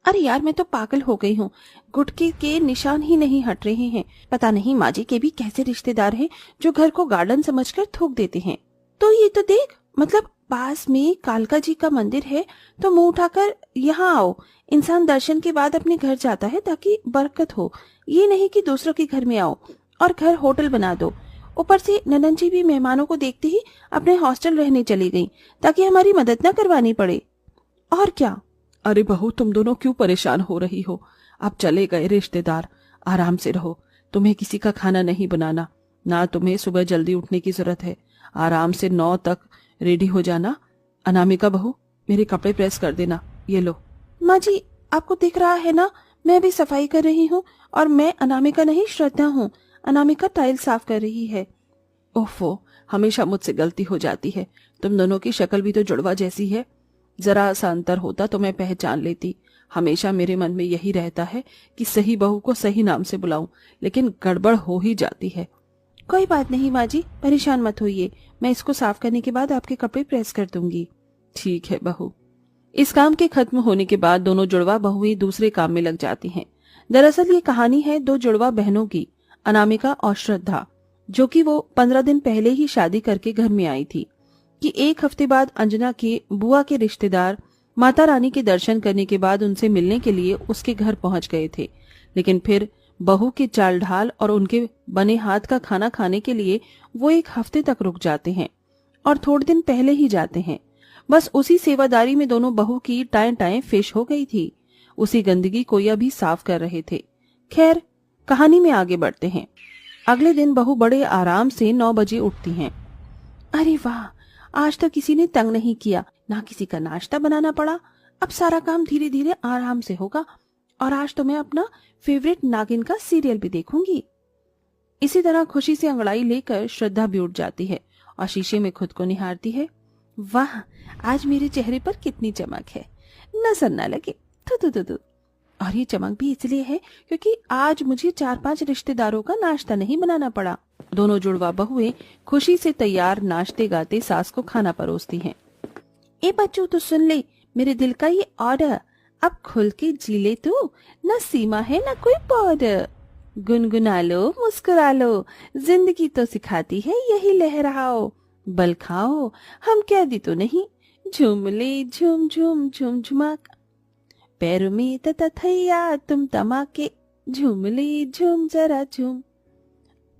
अरे यार, मैं तो पागल हो गई हूँ। गुटके के निशान ही नहीं हट रहे हैं। पता नहीं माँ जी के भी कैसे रिश्तेदार हैं जो घर को गार्डन समझकर थूक देते हैं। तो ये तो देख, मतलब पास में कालका जी का मंदिर है तो मुंह उठाकर यहाँ आओ। इंसान दर्शन के बाद अपने घर जाता है ताकि बरकत हो, ये नहीं कि दूसरों के घर में आओ और घर होटल बना दो। ऊपर से ननन जी भी मेहमानों को देखते ही अपने हॉस्टल रहने चली गई ताकि हमारी मदद न करवानी पड़े। और क्या। अरे बहू, तुम दोनों क्यों परेशान हो रही हो? अब चले गए रिश्तेदार, आराम से रहो। तुम्हें किसी का खाना नहीं बनाना, ना तुम्हें सुबह जल्दी उठने की जरूरत है। आराम से 9 तक रेडी हो जाना। अनामिका बहू, मेरे कपड़े प्रेस कर देना, ये लो। माँ जी, आपको दिख रहा है ना, मैं भी सफाई कर रही हूँ। और मैं अनामिका नहीं, श्रद्धा हूँ। अनामिका टाइल साफ कर रही है। ओफो, हमेशा मुझसे गलती हो जाती है। तुम दोनों की शक्ल भी तो जुड़वा जैसी है। जरा सा अंतर होता तो मैं पहचान लेती। हमेशा मेरे मन में यही रहता है कि सही बहू को सही नाम से बुलाऊं, लेकिन गड़बड़ हो ही जाती है। कोई बात नहीं माँ जी, परेशान मत होइए। मैं इसको साफ करने के बाद आपके कपड़े प्रेस कर दूंगी। ठीक है बहू। इस काम के खत्म होने के बाद दोनों जुड़वा बहुएं दूसरे काम में लग जाती हैं। दरअसल ये कहानी है 2 जुड़वा बहनों की, अनामिका और श्रद्धा, जो कि वो 15 दिन पहले ही शादी करके घर में आई थी कि 1 हफ्ते बाद अंजना के बुआ के रिश्तेदार माता रानी के दर्शन करने के बाद उनसे मिलने के लिए उसके घर पहुंच गए थे। लेकिन फिर बहू के चाल ढाल और उनके बने हाथ का खाना खाने के लिए वो 1 हफ्ते तक रुक जाते हैं और थोड़े दिन पहले ही जाते हैं। बस उसी सेवादारी में दोनों बहू की टाएं टाएं फिश हो गई थी। उसी गंदगी को यह भी साफ कर रहे थे। खैर, कहानी में आगे बढ़ते हैं। अगले दिन बहू बड़े आराम से 9 बजे उठती हैं। अरे वाह, आज तो किसी ने तंग नहीं किया, ना किसी का नाश्ता बनाना पड़ा। अब सारा काम धीरे धीरे आराम से होगा और आज तो मैं अपना फेवरेट नागिन का सीरियल भी देखूंगी। इसी तरह खुशी से अंगड़ाई लेकर श्रद्धा भी उठ जाती है और शीशे में खुद को निहारती है। वाह, आज मेरे चेहरे पर कितनी चमक है, नजर न लगे। थू थू थू थू। और ये चमक भी इसलिए है क्योंकि आज मुझे 4-5 रिश्तेदारों का नाश्ता नहीं बनाना पड़ा। दोनों जुड़वा बहुएं खुशी से तैयार नाश्ते गाते सास को खाना परोसती हैं। ए बच्चों, तो सुन ले मेरे दिल का ये ऑर्डर, अब खुल के जी ले तू, न सीमा है न कोई बॉर्डर। गुनगुना लो, मुस्कुरा लो, जिंदगी तो सिखाती है यही लहराओ। बल खाओ, हम कह दी तो नहीं, झूम ले झूम झूम झूम झुमाक। पैरों में तथा थैया तुम तमाके, झूम ले झूम जरा झूम।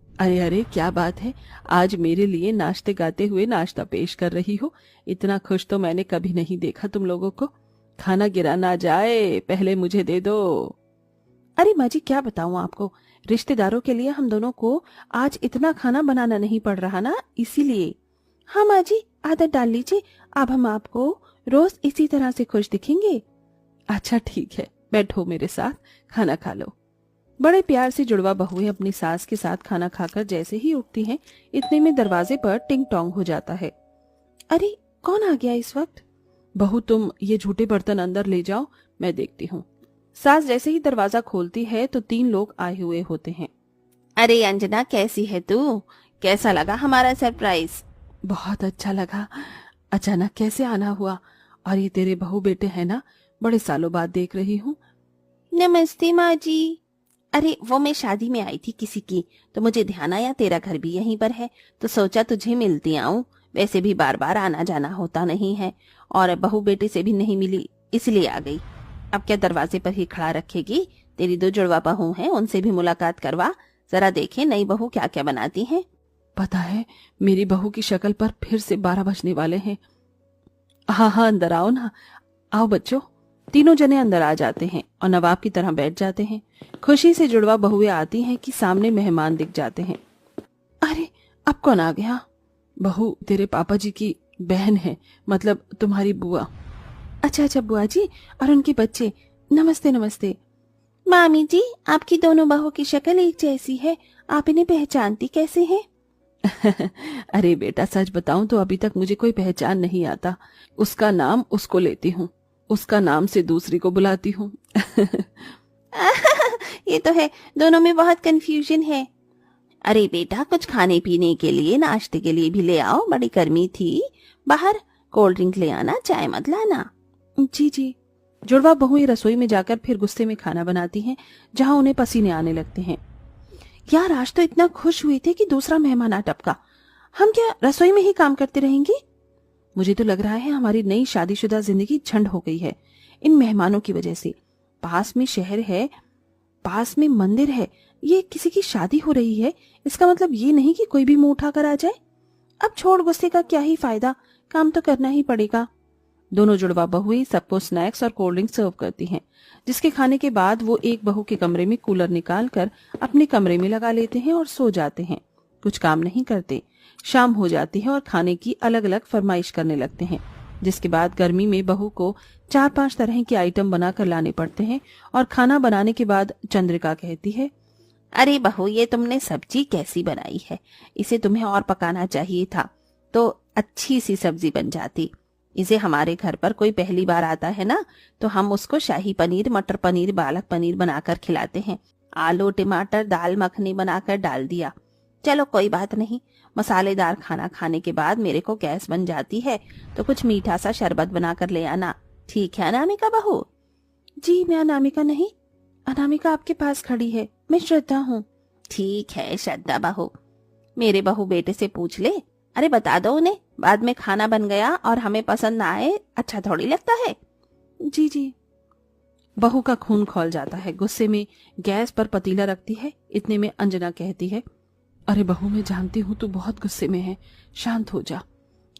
अरे अरे, क्या बात है, आज मेरे लिए नाश्ते गाते हुए नाश्ता पेश कर रही हो। इतना खुश तो मैंने कभी नहीं देखा तुम लोगों को। खाना गिरा ना जाए, पहले मुझे दे दो। अरे माँ जी, क्या बताऊं आपको, रिश्तेदारों के लिए हम दोनों को आज इतना खाना बनाना नहीं पड़ रहा ना, इसीलिए। हाँ माँ जी, आदत डाल लीजिए, अब हम आपको रोज इसी तरह से खुश दिखेंगे। अच्छा ठीक है, बैठो मेरे साथ, खाना खा लो। बड़े प्यार से जुड़वा बहुएं अपनी सास के साथ खाना खाकर जैसे ही उठती हैं, इतने में दरवाजे पर टिंग टोंग हो जाता है। अरे, कौन आ गया इस वक्त? बहू, तुम ये झूठे बर्तन अंदर ले जाओ, मैं देखती हूँ। सास जैसे ही दरवाजा खोलती है तो 3 लोग आए हुए होते हैं। अरे अंजना, कैसी है तू? कैसा लगा हमारा सरप्राइज? बहुत अच्छा लगा। अचानक कैसे आना हुआ? और ये तेरे बहू बेटे हैं ना, बड़े सालों बाद देख रही हूँ। नमस्ते माँ जी। अरे वो मैं शादी में आई थी किसी की, तो मुझे ध्यान आया तेरा घर भी यहीं पर है, तो सोचा तुझे मिलती आऊं। वैसे भी बार बार आना जाना होता नहीं है और बहू बेटे से भी नहीं मिली, इसलिए आ गई। अब क्या दरवाजे पर ही खड़ा रखेगी? तेरी 2 जुड़वा बहू हैं, उनसे भी मुलाकात करवा, जरा देखें नई बहू क्या क्या बनाती हैं। पता है, मेरी बहू की शक्ल पर फिर से 12 बजने वाले हैं। हाँ हाँ, अंदर आओ ना। आओ बच्चों। तीनों जने अंदर आ जाते हैं और नवाब की तरह बैठ जाते हैं। खुशी से जुड़वा बहुएं आती हैं कि सामने मेहमान दिख जाते हैं। अरे, अब कौन आ गया? बहू, तेरे पापा जी की बहन है, मतलब तुम्हारी बुआ। अच्छा अच्छा, बुआ जी और उनके बच्चे, नमस्ते नमस्ते। मामी जी, आपकी दोनों बहू की शक्ल एक जैसी है, आप इन्हें पहचानती कैसे हैं? अरे बेटा, सच बताऊं तो अभी तक मुझे कोई पहचान नहीं आता। उसका नाम उसको लेती हूँ, उसका नाम से दूसरी को बुलाती हूँ। ये तो है, दोनों में बहुत कंफ्यूजन है। अरे बेटा, कुछ खाने पीने के लिए, नाश्ते के लिए भी ले आओ, बड़ी गर्मी थी बाहर। कोल्ड ड्रिंक ले आना, चाय मत लाना। जी जी। जुड़वा बहुएं रसोई में जाकर फिर गुस्से में खाना बनाती हैं, जहां उन्हें पसीने आने लगते हैं। यार आज तो इतना खुश हुए थे कि दूसरा मेहमान आ टपका। हम क्या रसोई में ही काम करते रहेंगे? मुझे तो लग रहा है हमारी नई शादीशुदा जिंदगी झंड हो गई है इन मेहमानों की वजह से। पास में शहर है, पास में मंदिर है, ये किसी की शादी हो रही है, इसका मतलब ये नहीं कि कोई भी मुंह उठा कर आ जाए। अब छोड़ गुस्से का क्या ही फायदा, काम तो करना ही पड़ेगा। दोनों जुड़वा बहुएं सबको स्नैक्स और कोल्ड ड्रिंक सर्व करती हैं, जिसके खाने के बाद वो एक बहू के कमरे में कूलर निकाल कर अपने कमरे में लगा लेते हैं और सो जाते हैं। कुछ काम नहीं करते। शाम हो जाती है और खाने की अलग अलग फरमाइश करने लगते हैं, जिसके बाद गर्मी में बहू को 4-5 तरह के आइटम बनाकर लाने पड़ते हैं। और खाना बनाने के बाद चंद्रिका कहती है, अरे बहू ये तुमने सब्जी कैसी बनाई है, इसे तुम्हें और पकाना चाहिए था तो अच्छी सी सब्जी बन जाती। इसे हमारे घर पर कोई पहली बार आता है ना, तो हम उसको शाही पनीर, मटर पनीर, पालक पनीर बनाकर खिलाते हैं। आलू टमाटर दाल मखनी बनाकर डाल दिया। चलो कोई बात नहीं, मसालेदार खाना खाने के बाद मेरे को गैस बन जाती है तो कुछ मीठा सा शरबत बनाकर ले आना। ठीक है अनामिका बहू? जी मैं अनामिका नहीं, अनामिका आपके पास खड़ी है, मैं श्रद्धा हूँ। ठीक है श्रद्धा बहू। मेरे बहू बेटे से पूछ ले। अरे बता दो उन्हें, बाद में खाना बन गया और हमें पसंद ना आए अच्छा थोड़ी लगता है। जी जी। बहू का खून खौल जाता है। गुस्से में गैस पर पतीला रखती है। इतने में अंजना कहती है, अरे बहू मैं जानती हूँ तू बहुत गुस्से में है, शांत हो जा।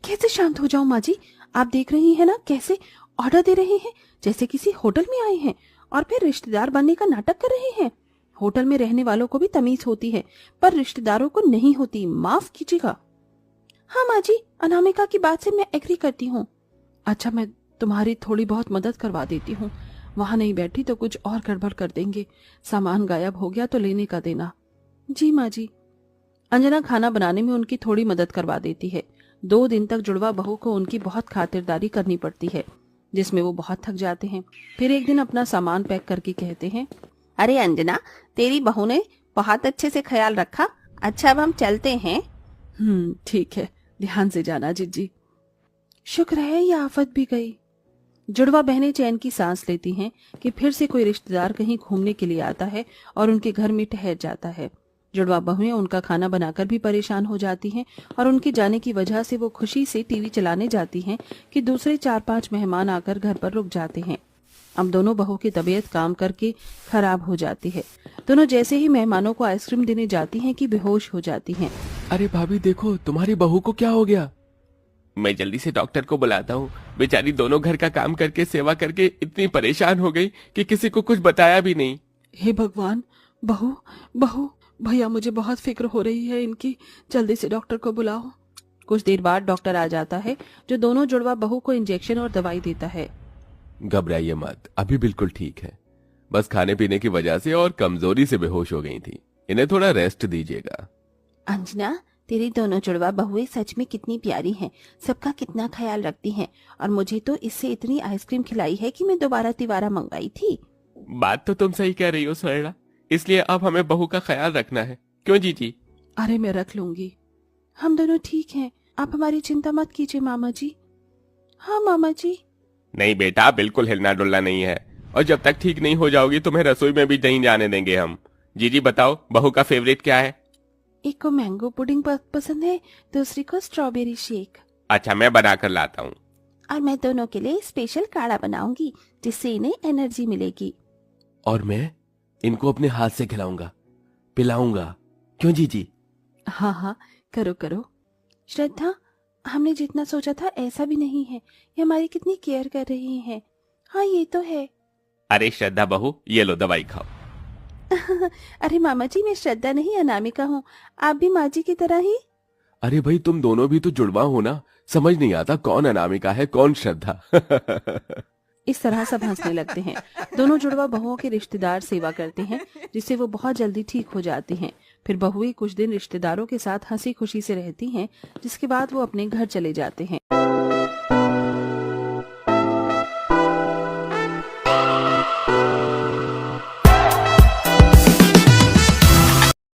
कैसे शांत हो जाऊं माँ जी? आप देख रही हैं ना कैसे ऑर्डर दे रहे हैं, जैसे किसी होटल में आए हैं और फिर रिश्तेदार बनने का नाटक कर रहे हैं। होटल में रहने वालों को भी तमीज होती है पर रिश्तेदारों को नहीं होती, माफ कीजिएगा। हाँ माँ जी, अनामिका की बात से मैं एग्री करती हूँ। अच्छा मैं तुम्हारी थोड़ी बहुत मदद करवा देती हूँ, वहां नहीं बैठी तो कुछ और गड़बड़ कर देंगे। सामान गायब हो गया तो लेने का देना। जी माँ जी। अंजना खाना बनाने में उनकी थोड़ी मदद करवा देती है। 2 दिन तक जुड़वा बहू को उनकी बहुत खातिरदारी करनी पड़ती है, जिसमें वो बहुत थक जाते हैं। फिर एक दिन अपना सामान पैक करके कहते हैं, अरे अंजना तेरी बहू ने बहुत अच्छे से ख्याल रखा। अच्छा अब हम चलते हैं। ठीक है, ध्यान से जाना जिज्जी। शुक्र है ये आफत भी गई। जुड़वा बहनें चैन की सांस लेती हैं कि फिर से कोई रिश्तेदार कहीं घूमने के लिए आता है और उनके घर में ठहर जाता है। जुड़वा बहुएं उनका खाना बनाकर भी परेशान हो जाती हैं और उनके जाने की वजह से वो खुशी से टीवी चलाने जाती हैं कि दूसरे 4-5 मेहमान आकर घर पर रुक जाते हैं। अब दोनों बहू की तबीयत काम करके खराब हो जाती है। दोनों जैसे ही मेहमानों को आइसक्रीम देने जाती हैं कि बेहोश हो जाती हैं। अरे भाभी देखो तुम्हारी बहू को क्या हो गया। मैं जल्दी से डॉक्टर को बुलाता हूँ। बेचारी दोनों घर का काम करके सेवा करके इतनी परेशान हो गई कि किसी को कुछ बताया भी नहीं। हे भगवान, बहू बहू भैया मुझे बहुत फिक्र हो रही है इनकी, जल्दी से डॉक्टर को बुलाओ। कुछ देर बाद डॉक्टर आ जाता है जो दोनों जुड़वा बहू को इंजेक्शन और दवाई देता है। घबराइए मत, अभी बिल्कुल ठीक है, बस खाने पीने की वजह से और कमजोरी से बेहोश हो गई थी, इन्हें थोड़ा रेस्ट दीजिएगा। अंजना तेरी दोनों जुड़वा बहुएं सच में कितनी प्यारी हैं, सबका कितना ख्याल रखती हैं और मुझे तो इससे इतनी आइसक्रीम खिलाई है कि मैं दोबारा तिवारा मंगाई थी। बात तो तुम सही कह रही हो स्वर्णा, इसलिए अब हमें बहू का ख्याल रखना है, क्यों जीजी? अरे मैं रख लूंगी, हम दोनों ठीक हैं, आप हमारी चिंता मत कीजिए मामा जी। हाँ मामा जी। नहीं बेटा, बिल्कुल हिलना डुलना नहीं है, और जब तक ठीक नहीं हो जाओगी तुम्हें रसोई में भी नहीं जाने देंगे हम। जीजी बताओ बहू का फेवरेट क्या है? एक को मैंगो पुडिंग पसंद है, दूसरी को स्ट्रॉबेरी शेक। अच्छा मैं बना कर लाता हूँ। और मैं दोनों के लिए स्पेशल काढ़ा बनाऊंगी जिससे इन्हें एनर्जी मिलेगी। और मैं इनको अपने हाथ से खिलाऊंगा, पिलाऊंगा, क्यों जीजी? हाँ हाँ करो करो। श्रद्धा, हमने जितना सोचा था ऐसा भी नहीं है, ये हमारी कितनी केयर कर रही हैं। हाँ ये तो है। अरे श्रद्धा बहू ये लो दवाई खाओ। अरे मामा जी मैं श्रद्धा नहीं अनामिका हूँ, आप भी माँ जी की तरह ही। अरे भाई तुम दोनों भी तो जुड़वा हो ना, समझ नहीं आता कौन अनामिका है कौन श्रद्धा। इस तरह सब हंसने लगते हैं। दोनों जुड़वा बहुओं के रिश्तेदार सेवा करते हैं जिससे वो बहुत जल्दी ठीक हो जाती हैं। फिर बहुएं कुछ दिन रिश्तेदारों के साथ हंसी खुशी से रहती हैं, जिसके बाद वो अपने घर चले जाते हैं।